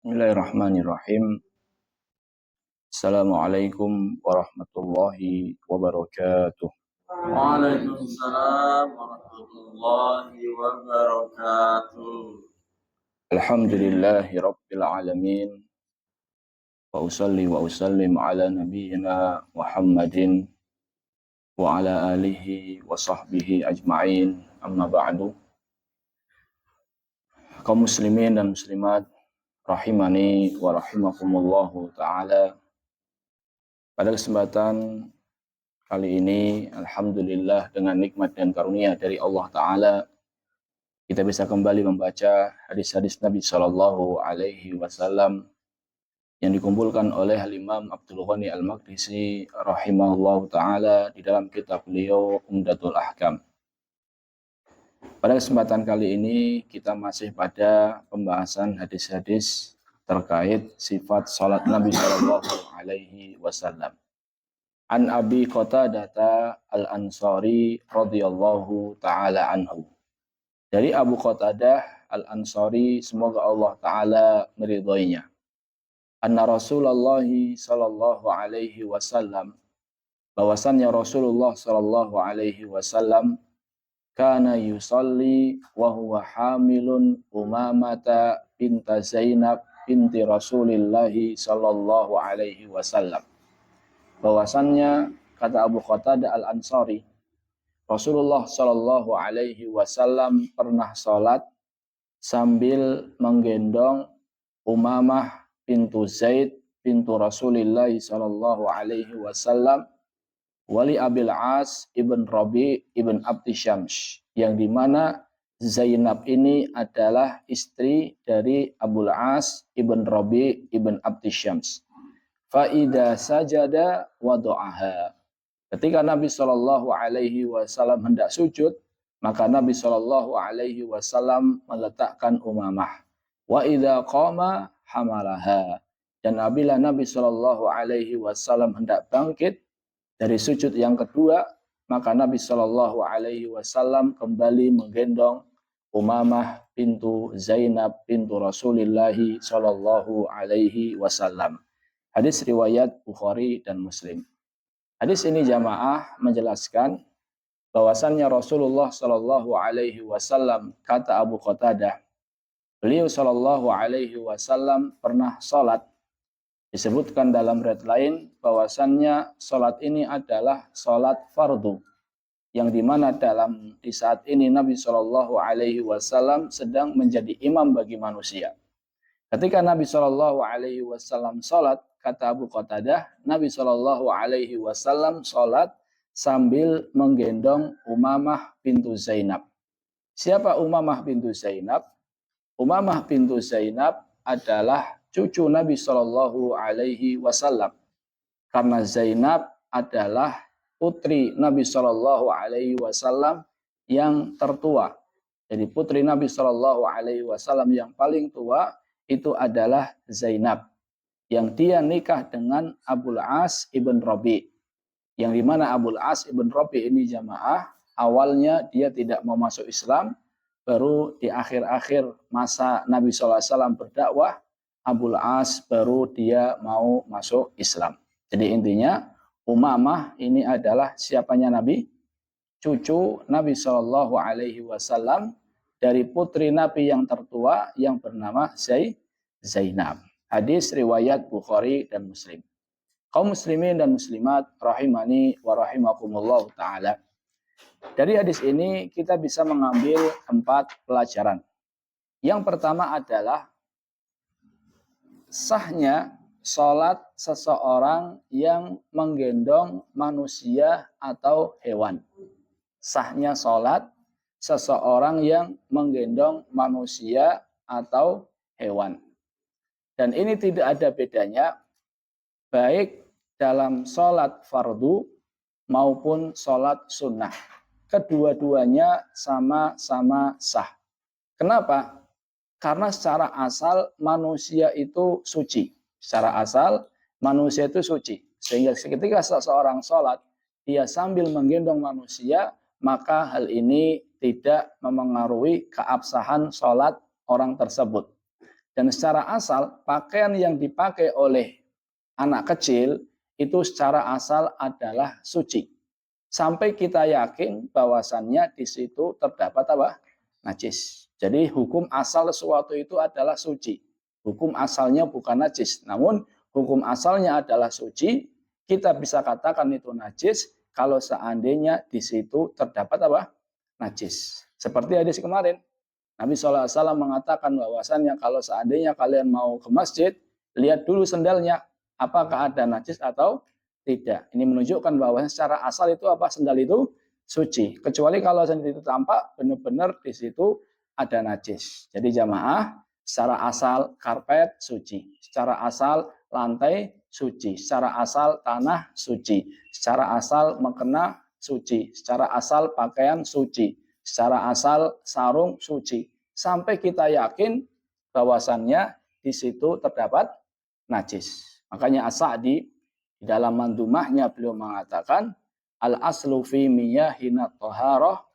Bismillahirrahmanirrahim. Assalamualaikum warahmatullahi wabarakatuh. Waalaikumsalam warahmatullahi wabarakatuh. Alhamdulillahi rabbil alamin. Wa usalli wa usallim ala nabiyyina Muhammadin wa ala alihi wa sahbihi ajma'in. Amma ba'du. Kaum muslimin dan muslimat rahimani wa rahimakumullahu ta'ala. Pada kesempatan kali ini, alhamdulillah dengan nikmat dan karunia dari Allah Ta'ala, kita bisa kembali membaca hadis-hadis Nabi Shallallahu Alaihi Wasallam yang dikumpulkan oleh Imam Abdul Ghani Al-Maqdisi rahimahullahu Ta'ala di dalam kitab beliau Umdatul Ahkam. Pada kesempatan kali ini, kita masih pada pembahasan hadis-hadis terkait sifat salat Nabi Shallallahu Alaihi Wasallam. An Abi Qatadah Al-Ansari radhiyallahu ta'ala anhu. Dari Abu Qatadah Al-Ansari, semoga Allah Ta'ala meridhoinya. Anna Rasulullah sallallahu alaihi wasallam, bahwasannya Rasulullah sallallahu alaihi wasallam kana yusalli wa huwa hamilun Umamata binta Zainab binti Rasulillah sallallahu alaihi wasallam. Bahwasannya, kata Abu Qatadah Al-Ansari, Rasulullah Shallallahu Alaihi Wasallam pernah sholat sambil menggendong Umamah bintu Zaid bintu Rasulillah Shallallahu Alaihi Wasallam, wali Abil As ibn Rabi ibn Abdi Syams, yang dimana Zainab ini adalah istri dari Abul As ibn Rabi ibn Abdi Syams. Fa'idha sajada wadu'aha. Ketika Nabi Shallallahu Alaihi Wasallam hendak sujud, maka Nabi Shallallahu Alaihi Wasallam meletakkan Umamah. Wa idha qama hamalaha. Dan apabila Nabi Shallallahu Alaihi Wasallam hendak bangkit dari sujud yang kedua, maka Nabi Shallallahu Alaihi Wasallam kembali menggendong Umamah bintu Zainab bintu Rasulillah Shallallahu Alaihi Wasallam. Hadis riwayat Bukhari dan Muslim. Hadis ini jamaah menjelaskan bahwasannya Rasulullah Shallallahu Alaihi Wasallam, kata Abu Qatadah, beliau Shallallahu Alaihi Wasallam pernah sholat. Disebutkan dalam riwayat lain bahwasannya sholat ini adalah sholat fardu, yang dimana di saat ini Nabi Shallallahu Alaihi Wasallam sedang menjadi imam bagi manusia. Ketika Nabi Shallallahu Alaihi Wasallam sholat, kata Abu Qatadah, Nabi Shallallahu Alaihi Wasallam sholat sambil menggendong Umamah bintu Zainab. Siapa Umamah bintu Zainab? Umamah bintu Zainab adalah cucu Nabi Shallallahu Alaihi Wasallam. Karena Zainab adalah putri Nabi Shallallahu Alaihi Wasallam yang tertua. Jadi putri Nabi Shallallahu Alaihi Wasallam yang paling tua itu adalah Zainab, yang dia nikah dengan Abul As ibn Rabi, yang dimana Abul As ibn Rabi ini jamaah, awalnya dia tidak mau masuk Islam, baru di akhir-akhir masa Nabi SAW berdakwah, Abul As baru dia mau masuk Islam. Jadi intinya, Umamah ini adalah siapanya Nabi? Cucu Nabi SAW dari putri Nabi yang tertua yang bernama Zainab. Hadis riwayat Bukhari dan Muslim. Kaum muslimin dan muslimat rahimani wa rahimakumullah ta'ala. Dari hadis ini kita bisa mengambil 4 pelajaran. Yang pertama adalah sahnya sholat seseorang yang menggendong manusia atau hewan. Sahnya sholat seseorang yang menggendong manusia atau hewan. Dan ini tidak ada bedanya baik dalam sholat fardu maupun sholat sunnah. Kedua-duanya sama-sama sah. Kenapa? Karena secara asal manusia itu suci. Secara asal manusia itu suci. Sehingga ketika seseorang sholat, dia sambil menggendong manusia, maka hal ini tidak memengaruhi keabsahan sholat orang tersebut. Dan secara asal pakaian yang dipakai oleh anak kecil itu secara asal adalah suci. Sampai kita yakin bahwasannya di situ terdapat apa? Najis. Jadi hukum asal sesuatu itu adalah suci. Hukum asalnya bukan najis. Namun hukum asalnya adalah suci. Kita bisa katakan itu najis kalau seandainya di situ terdapat apa? Najis. Seperti hadis kemarin. Nabi SAW mengatakan bahwasannya kalau seandainya kalian mau ke masjid, lihat dulu sendalnya. Apakah ada najis atau tidak. Ini menunjukkan bahwa secara asal itu apa? Sendal itu suci. Kecuali kalau sendal itu tampak benar-benar di situ ada najis. Jadi jamaah, secara asal karpet suci. Secara asal lantai suci. Secara asal tanah suci. Secara asal mukena suci. Secara asal pakaian suci. Secara asal sarung suci. Sampai kita yakin bahwasannya di situ terdapat najis. Makanya As-Sa'di di dalam mandumahnya beliau mengatakan al-aslu fi miyahina taharah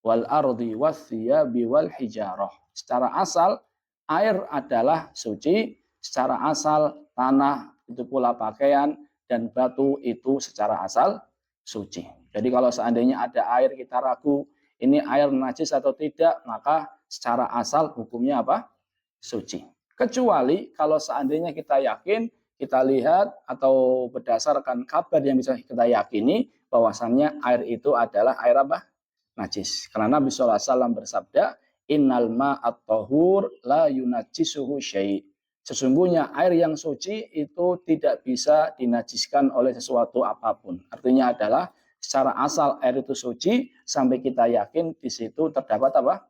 wal ardi was-siyabi wal hijarah. Secara asal air adalah suci, secara asal tanah itu pula pakaian dan batu itu secara asal suci. Jadi kalau seandainya ada air kita ragu ini air najis atau tidak, maka secara asal hukumnya apa? Suci. Kecuali kalau seandainya kita yakin, kita lihat atau berdasarkan kabar yang bisa kita yakini bahwasannya air itu adalah air apa? Najis. Karena Nabi SAW bersabda, innal ma'at tahur la yunajjisuhu syai'. Sesungguhnya air yang suci itu tidak bisa dinajiskan oleh sesuatu apapun. Artinya adalah secara asal air itu suci sampai kita yakin di situ terdapat apa?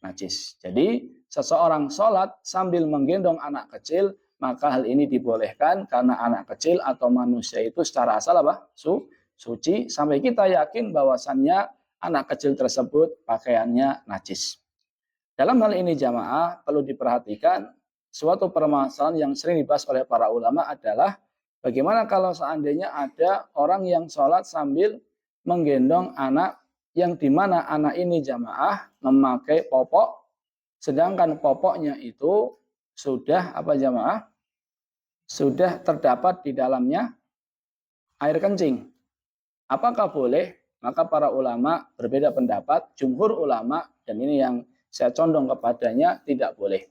Najis. Jadi seseorang sholat sambil menggendong anak kecil, maka hal ini dibolehkan karena anak kecil atau manusia itu secara asal apa? Suci sampai kita yakin bahwasannya anak kecil tersebut pakaiannya najis. Dalam hal ini jamaah perlu diperhatikan suatu permasalahan yang sering dibahas oleh para ulama adalah bagaimana kalau seandainya ada orang yang sholat sambil menggendong anak yang dimana anak ini jamaah memakai popok, sedangkan popoknya itu sudah apa jamaah? Sudah terdapat di dalamnya air kencing. Apakah boleh? Maka para ulama berbeda pendapat. Jumhur ulama, dan ini yang saya condong kepadanya, tidak boleh.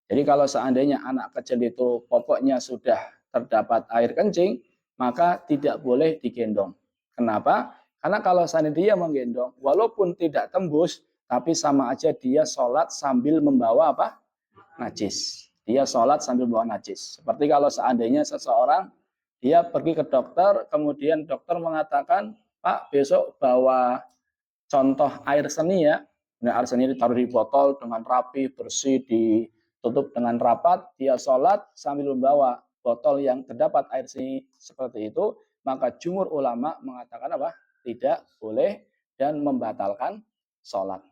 Jadi kalau seandainya anak kecil itu popoknya sudah terdapat air kencing, maka tidak boleh digendong. Kenapa? Karena kalau seandainya dia menggendong, walaupun tidak tembus, tapi sama aja dia sholat sambil membawa apa? Najis. Dia sholat sambil membawa najis. Seperti kalau seandainya seseorang, dia pergi ke dokter, kemudian dokter mengatakan, Pak, besok bawa contoh air seni ya. Nah, air seni ditaruh di botol dengan rapi, bersih, ditutup dengan rapat. Dia sholat sambil membawa botol yang terdapat air seni seperti itu. Maka jumhur ulama mengatakan apa? Tidak boleh dan membatalkan sholat.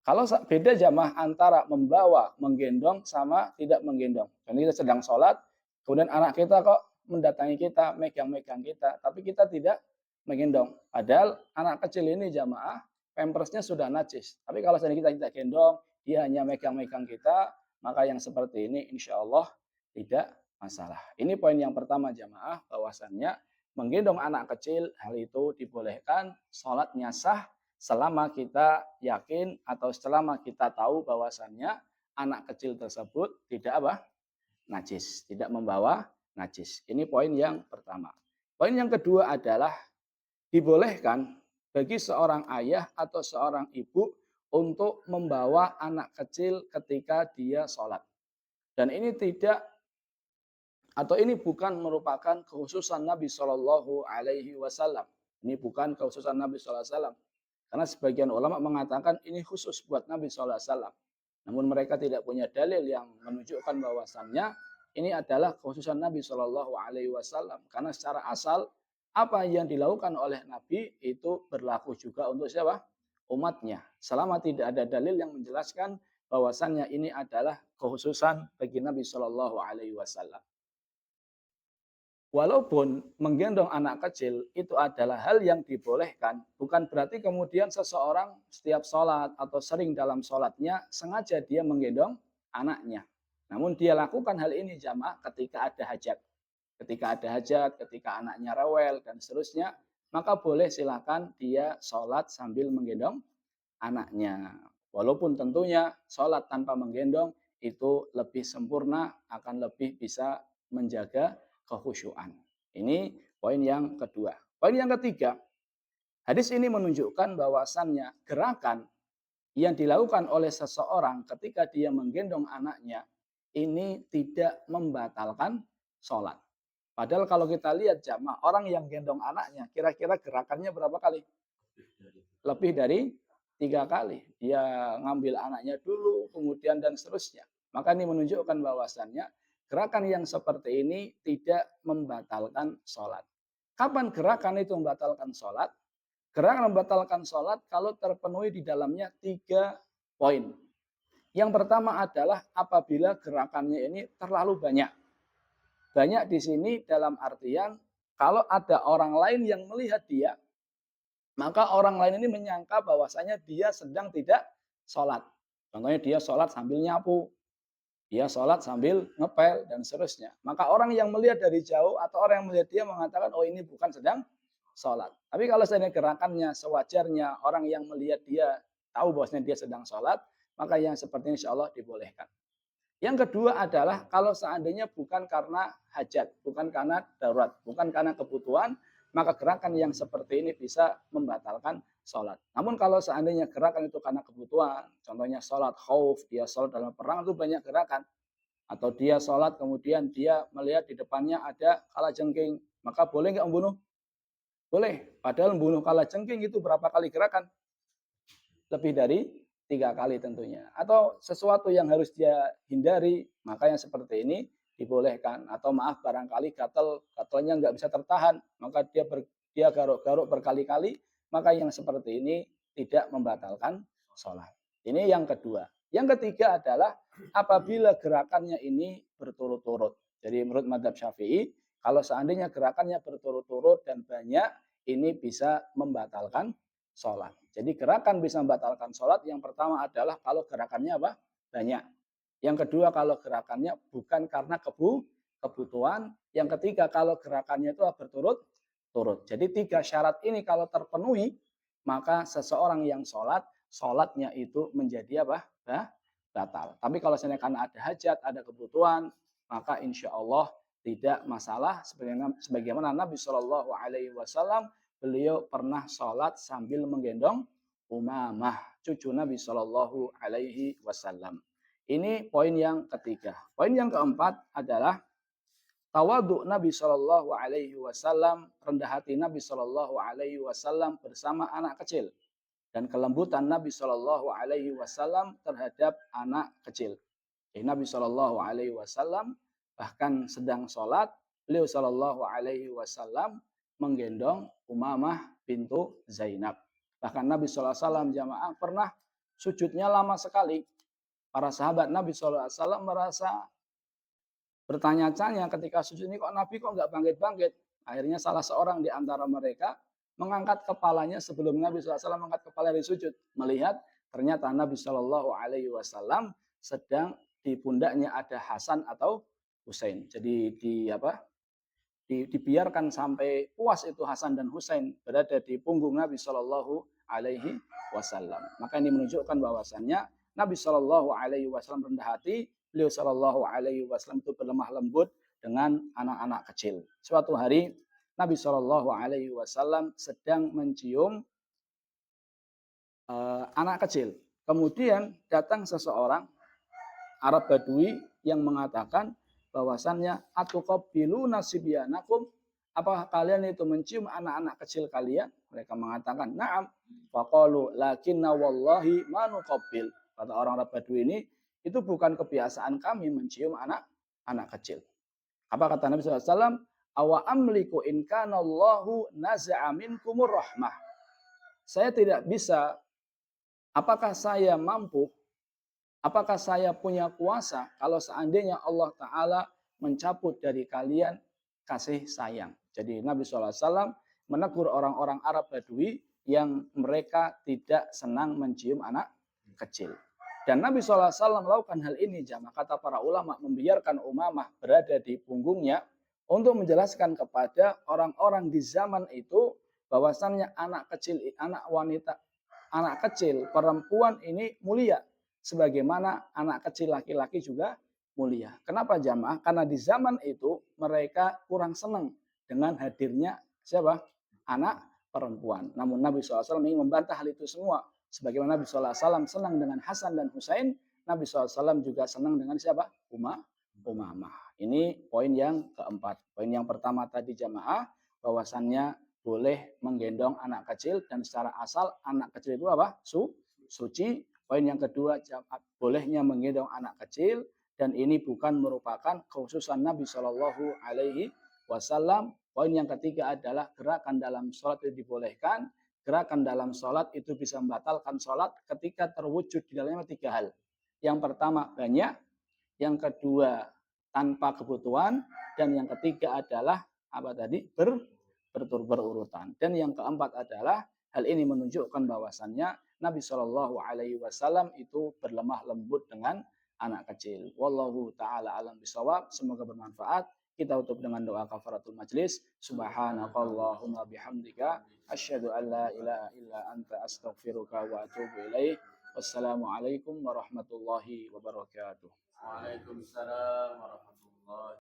Kalau beda jamaah antara membawa, menggendong sama tidak menggendong. Dan kita sedang sholat, kemudian anak kita kok mendatangi kita, megang-megang kita, tapi kita tidak menggendong. Padahal anak kecil ini jamaah, pampersnya sudah najis. Tapi kalau kita tidak gendong, dia hanya megang-megang kita, maka yang seperti ini insya Allah tidak masalah. Ini poin yang pertama jamaah, bahwasannya menggendong anak kecil, hal itu dibolehkan, sholatnya sah, selama kita yakin atau selama kita tahu bahwasannya anak kecil tersebut tidak apa? Najis, tidak membawa najis. Ini poin yang pertama. Poin yang kedua adalah dibolehkan bagi seorang ayah atau seorang ibu untuk membawa anak kecil ketika dia sholat. Dan ini tidak atau ini bukan merupakan kekhususan Nabi Shallallahu Alaihi Wasallam. Ini bukan kekhususan Nabi Shallallahu Alaihi Wasallam. Karena sebagian ulama mengatakan ini khusus buat Nabi SAW. Namun mereka tidak punya dalil yang menunjukkan bahwasannya ini adalah kekhususan Nabi SAW. Karena secara asal apa yang dilakukan oleh Nabi itu berlaku juga untuk siapa? Umatnya. Selama tidak ada dalil yang menjelaskan bahwasannya ini adalah kekhususan bagi Nabi SAW. Walaupun menggendong anak kecil itu adalah hal yang dibolehkan, bukan berarti kemudian seseorang setiap sholat atau sering dalam sholatnya sengaja dia menggendong anaknya. Namun dia lakukan hal ini jamaah ketika ada hajat. Ketika ada hajat, ketika anaknya rewel, dan seterusnya, maka boleh silakan dia sholat sambil menggendong anaknya. Walaupun tentunya sholat tanpa menggendong itu lebih sempurna, akan lebih bisa menjaga kekhusyuan. Ini poin yang kedua. Poin yang ketiga, hadis ini menunjukkan bahwasannya gerakan yang dilakukan oleh seseorang ketika dia menggendong anaknya ini tidak membatalkan sholat. Padahal kalau kita lihat jamaah, orang yang gendong anaknya, kira-kira gerakannya berapa kali? Lebih dari 3 kali. Dia ngambil anaknya dulu, kemudian dan seterusnya. Maka ini menunjukkan bahwasannya gerakan yang seperti ini tidak membatalkan sholat. Kapan gerakan itu membatalkan sholat? Gerakan membatalkan sholat kalau terpenuhi di dalamnya 3 poin. Yang pertama adalah apabila gerakannya ini terlalu banyak. Banyak di sini dalam artian kalau ada orang lain yang melihat dia, maka orang lain ini menyangka bahwasanya dia sedang tidak sholat. Contohnya dia sholat sambil nyapu, dia sholat sambil ngepel, dan seterusnya. Maka orang yang melihat dari jauh atau orang yang melihat dia mengatakan, oh ini bukan sedang sholat. Tapi kalau seandainya gerakannya sewajarnya, orang yang melihat dia tahu bahwasanya dia sedang sholat, maka yang seperti ini insya Allah dibolehkan. Yang kedua adalah kalau seandainya bukan karena hajat, bukan karena darurat, bukan karena kebutuhan, maka gerakan yang seperti ini bisa membatalkan sholat. Namun kalau seandainya gerakan itu karena kebutuhan, contohnya sholat khauf, dia sholat dalam perang itu banyak gerakan. Atau dia sholat kemudian dia melihat di depannya ada kalajengking, maka boleh nggak membunuh? Boleh. Padahal membunuh kalajengking itu berapa kali gerakan? Lebih dari 3 kali tentunya. Atau sesuatu yang harus dia hindari, maka yang seperti ini dibolehkan. Atau maaf barangkali gatalnya nggak bisa tertahan, maka dia garuk-garuk berkali-kali, maka yang seperti ini tidak membatalkan sholat. Ini yang kedua. Yang ketiga adalah apabila gerakannya ini berturut-turut. Jadi menurut mazhab Syafi'i, kalau seandainya gerakannya berturut-turut dan banyak, ini bisa membatalkan sholat. Jadi gerakan bisa membatalkan sholat. Yang pertama adalah kalau gerakannya apa? Banyak. Yang kedua kalau gerakannya bukan karena kebutuhan. Yang ketiga kalau gerakannya itu berturut-turut. Jadi 3 syarat ini kalau terpenuhi, maka seseorang yang sholat, sholatnya itu menjadi apa? Batal. Tapi kalau seandainya karena ada hajat, ada kebutuhan, maka insya Allah tidak masalah. Sebagaimana Nabi Shallallahu Alaihi Wasallam, beliau pernah sholat sambil menggendong Umamah, cucu Nabi Shallallahu Alaihi Wasallam. Ini poin yang ketiga. Poin yang keempat adalah tawadhu Nabi Shallallahu Alaihi Wasallam, rendah hati Nabi Shallallahu Alaihi Wasallam bersama anak kecil, dan kelembutan Nabi Shallallahu Alaihi Wasallam terhadap anak kecil. Nabi Shallallahu Alaihi Wasallam bahkan sedang sholat, beliau Shallallahu Alaihi Wasallam menggendong Umamah bintu Zainab. Bahkan Nabi Shallallahu Alaihi Wasallam jamaah pernah sujudnya lama sekali. Para sahabat Nabi Shallallahu Alaihi Wasallam merasa bertanya-tanya ketika sujud ini, kok Nabi kok nggak bangkit-bangkit. Akhirnya salah seorang di antara mereka mengangkat kepalanya sebelum Nabi Shallallahu Alaihi Wasallam mengangkat kepala dari sujud, melihat ternyata Nabi Shallallahu Alaihi Wasallam sedang di pundaknya ada Hasan atau Husain. Jadi dibiarkan sampai puas itu Hasan dan Husain berada di punggung Nabi Shallallahu Alaihi Wasallam. Maka ini menunjukkan bahwasannya Nabi Shallallahu Alaihi Wasallam rendah hati, beliau Shallallahu Alaihi Wasallam itu berlemah lembut dengan anak-anak kecil. Suatu hari Nabi Shallallahu Alaihi Wasallam sedang mencium anak kecil. Kemudian datang seseorang Arab Badui yang mengatakan bahwasannya atuqabbiluna sibyanakum, apakah kalian itu mencium anak-anak kecil kalian? Mereka mengatakan na'am. Faqalu lakinna wallahi ma nuqabbil. Kata orang Arab Badui ini, itu bukan kebiasaan kami mencium anak kecil. Apa kata Nabi SAW? Awa amliku in kana Allahu naza'a minkumur rahmah. Saya tidak bisa, apakah saya mampu, apakah saya punya kuasa kalau seandainya Allah Ta'ala mencabut dari kalian kasih sayang. Jadi Nabi SAW menegur orang-orang Arab Badui yang mereka tidak senang mencium anak kecil. Dan Nabi SAW melakukan hal ini, jamaah, kata para ulama, membiarkan Umamah berada di punggungnya untuk menjelaskan kepada orang-orang di zaman itu bahwasannya anak kecil, anak wanita, anak kecil perempuan ini mulia, sebagaimana anak kecil laki-laki juga mulia. Kenapa, jamaah? Karena di zaman itu mereka kurang senang dengan hadirnya siapa? Anak perempuan. Namun Nabi SAW ingin membantah hal itu semua. Sebagaimana Nabi SAW senang dengan Hasan dan Husain, Nabi SAW juga senang dengan siapa? Umamah. Ini poin yang keempat. Poin yang pertama tadi, jamaah, bahwasannya boleh menggendong anak kecil, dan secara asal anak kecil itu apa? Suci. Poin yang kedua, bolehnya menggendong anak kecil, dan ini bukan merupakan kekhususan Nabi Shallallahu Alaihi Wasallam. Poin yang ketiga adalah gerakan dalam sholat itu dibolehkan. Gerakan dalam sholat itu bisa membatalkan sholat ketika terwujud di dalamnya tiga hal. Yang pertama banyak, yang kedua tanpa kebutuhan, dan yang ketiga adalah apa tadi? Berurutan. Dan yang keempat adalah hal ini menunjukkan bahwasannya Nabi Shallallahu Alaihi Wasallam itu berlemah lembut dengan anak kecil. Wallahu taala alam bisawab. Semoga bermanfaat. Kita tutup dengan doa kafaratul majlis. Subhanakallahumma bihamdika asyhadu an la ilaha illa anta astaghfiruka wa atubu ilaik. Wassalamualaikum warahmatullahi wabarakatuh. Waalaikumsalam warahmatullahi